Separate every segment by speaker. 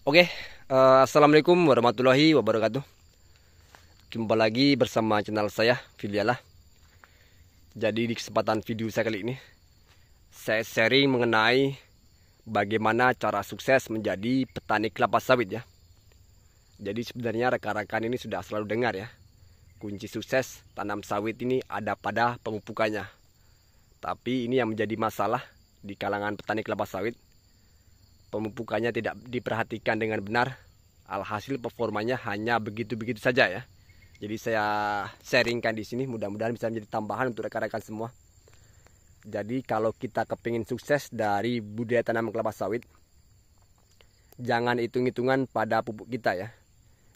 Speaker 1: Oke, assalamualaikum warahmatullahi wabarakatuh. Jumpa lagi bersama channel saya, Filialah. Jadi di kesempatan video saya kali ini, saya sharing mengenai bagaimana cara sukses menjadi petani kelapa sawit ya. Jadi sebenarnya rekan-rekan ini sudah selalu dengar ya, kunci sukses tanam sawit ini ada pada pemupukannya. Tapi ini yang menjadi masalah di kalangan petani kelapa sawit. Pemupukannya tidak diperhatikan dengan benar, alhasil performanya hanya begitu-begitu saja ya. Jadi saya sharingkan di sini, mudah-mudahan bisa menjadi tambahan untuk rekan-rekan semua. Jadi kalau kita kepingin sukses dari budaya tanam kelapa sawit, jangan hitung-hitungan pada pupuk kita ya.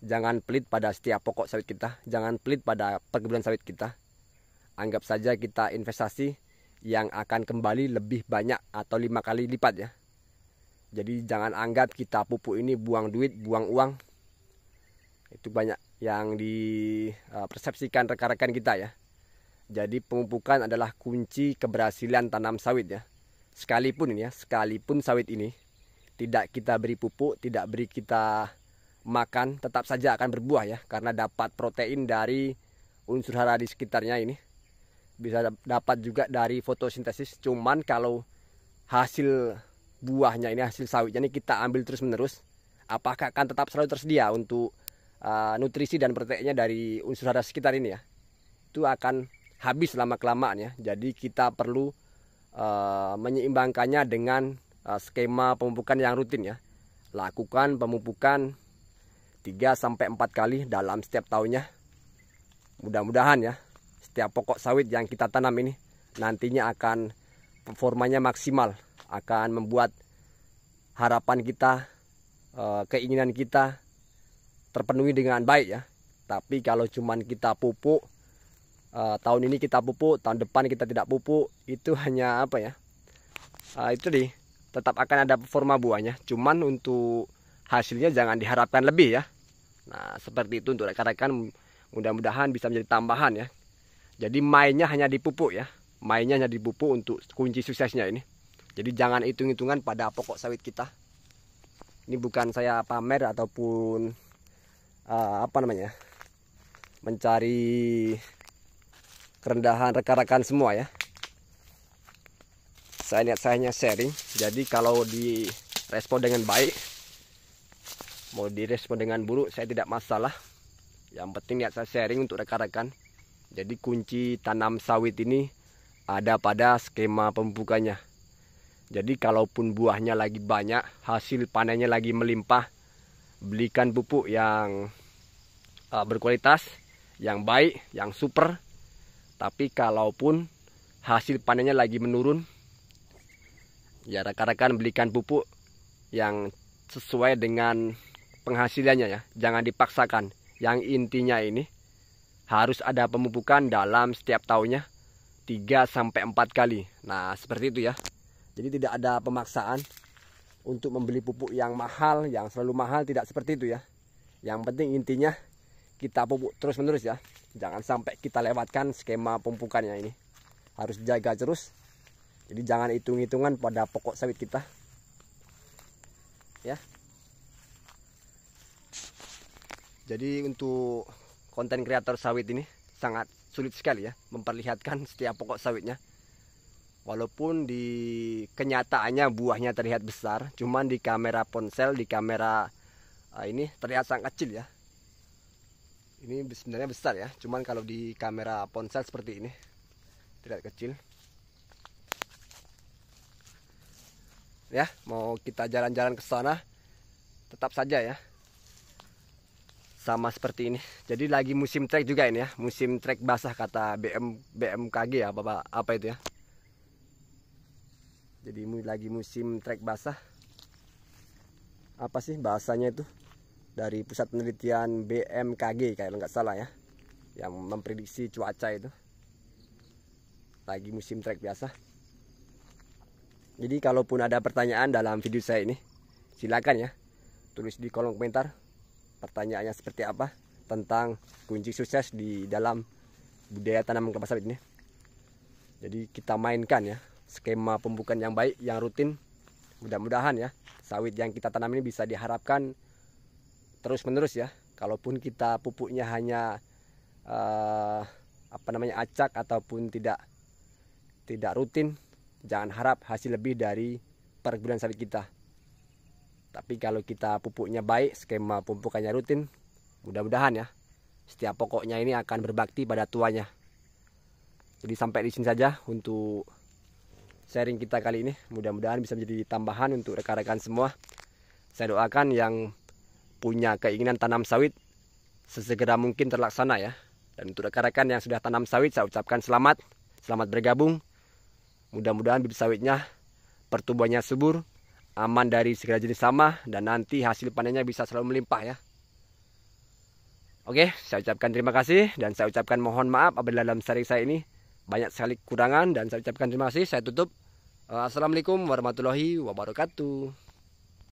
Speaker 1: Jangan pelit pada setiap pokok sawit kita, jangan pelit pada perkebunan sawit kita. Anggap saja kita investasi yang akan kembali lebih banyak atau 5 kali lipat ya. Jadi jangan anggap kita pupuk ini buang duit, buang uang. Itu banyak yang dipersepsikan rekan-rekan kita ya. Jadi pemupukan adalah kunci keberhasilan tanam sawit ya. Sekalipun ini ya, sekalipun sawit ini tidak kita beri pupuk, tidak beri kita makan, tetap saja akan berbuah ya. Karena dapat protein dari unsur hara di sekitarnya ini. Bisa dapat juga dari fotosintesis. Cuman kalau hasil buahnya ini, hasil sawitnya ini kita ambil terus menerus, apakah akan tetap selalu tersedia untuk nutrisi dan proteinnya dari unsur hara sekitar ini ya? Itu akan habis lama kelamaan ya. Jadi kita perlu menyeimbangkannya dengan skema pemupukan yang rutin ya. Lakukan pemupukan 3-4 kali dalam setiap tahunnya. Mudah-mudahan ya setiap pokok sawit yang kita tanam ini nantinya akan performanya maksimal, akan membuat harapan kita, keinginan kita terpenuhi dengan baik ya. Tapi kalau cuman kita pupuk, tahun ini kita pupuk, tahun depan kita tidak pupuk, itu hanya apa ya, itu tetap akan ada performa buahnya, cuman untuk hasilnya jangan diharapkan lebih ya. Nah seperti itu untuk rekan-rekan, mudah-mudahan bisa menjadi tambahan ya. Jadi mainnya hanya dipupuk ya, mainnya hanya dipupuk untuk kunci suksesnya ini. Jadi jangan hitung-hitungan pada pokok sawit kita. Ini bukan saya pamer ataupun mencari kerendahan rekan-rekan semua ya. Saya hanya sharing. Jadi kalau direspon dengan baik, mau direspon dengan buruk, saya tidak masalah. Yang penting niat saya sharing untuk rekan-rekan. Jadi kunci tanam sawit ini ada pada skema pemupukannya. Jadi kalaupun buahnya lagi banyak, hasil panennya lagi melimpah, belikan pupuk yang berkualitas, yang baik, yang super. Tapi kalaupun hasil panennya lagi menurun, ya rekan-rekan belikan pupuk yang sesuai dengan penghasilannya ya. Jangan dipaksakan. Yang intinya ini harus ada pemupukan dalam setiap tahunnya 3-4 kali. Nah seperti itu ya. Jadi tidak ada pemaksaan untuk membeli pupuk yang mahal, yang selalu mahal, tidak seperti itu ya. Yang penting intinya kita pupuk terus menerus ya. Jangan sampai kita lewatkan skema pemupukannya ini. Harus jaga terus. Jadi jangan hitung-hitungan pada pokok sawit kita. Ya. Jadi untuk konten kreator sawit ini sangat sulit sekali ya memperlihatkan setiap pokok sawitnya. Walaupun di kenyataannya buahnya terlihat besar, cuman di kamera ponsel, di kamera ini terlihat sangat kecil ya. Ini sebenarnya besar ya, cuman kalau di kamera ponsel seperti ini terlihat kecil. Ya, mau kita jalan-jalan ke sana, tetap saja ya sama seperti ini. Jadi lagi musim trek juga ini ya, musim trek basah kata BMKG ya, apa itu ya. Jadi lagi musim trek basah. Apa sih bahasanya itu? Dari pusat penelitian BMKG kalau nggak salah ya, yang memprediksi cuaca itu. Lagi musim trek biasa. Jadi kalaupun ada pertanyaan dalam video saya ini, silakan ya tulis di kolom komentar pertanyaannya seperti apa tentang kunci sukses di dalam budaya tanam kelapa sawit ini. Jadi kita mainkan ya skema pembukaan yang baik, yang rutin. Mudah-mudahan ya sawit yang kita tanam ini bisa diharapkan terus menerus ya. Kalaupun kita pupuknya hanya acak ataupun tidak rutin, jangan harap hasil lebih dari perkebunan sawit kita. Tapi kalau kita pupuknya baik, skema pupukannya rutin, mudah-mudahan ya setiap pokoknya ini akan berbakti pada tuanya. Jadi sampai di sini saja untuk sharing kita kali ini. Mudah-mudahan bisa menjadi tambahan untuk rekan-rekan semua. Saya doakan yang punya keinginan tanam sawit sesegera mungkin terlaksana ya. Dan untuk rekan-rekan yang sudah tanam sawit, saya ucapkan selamat bergabung. Mudah-mudahan bibit sawitnya pertumbuhannya subur, aman dari segala jenis hama, dan nanti hasil panennya bisa selalu melimpah ya. Oke, saya ucapkan terima kasih dan saya ucapkan mohon maaf apabila dalam sharing saya ini banyak sekali kekurangan, dan saya ucapkan terima kasih. Saya tutup. Assalamualaikum warahmatullahi wabarakatuh.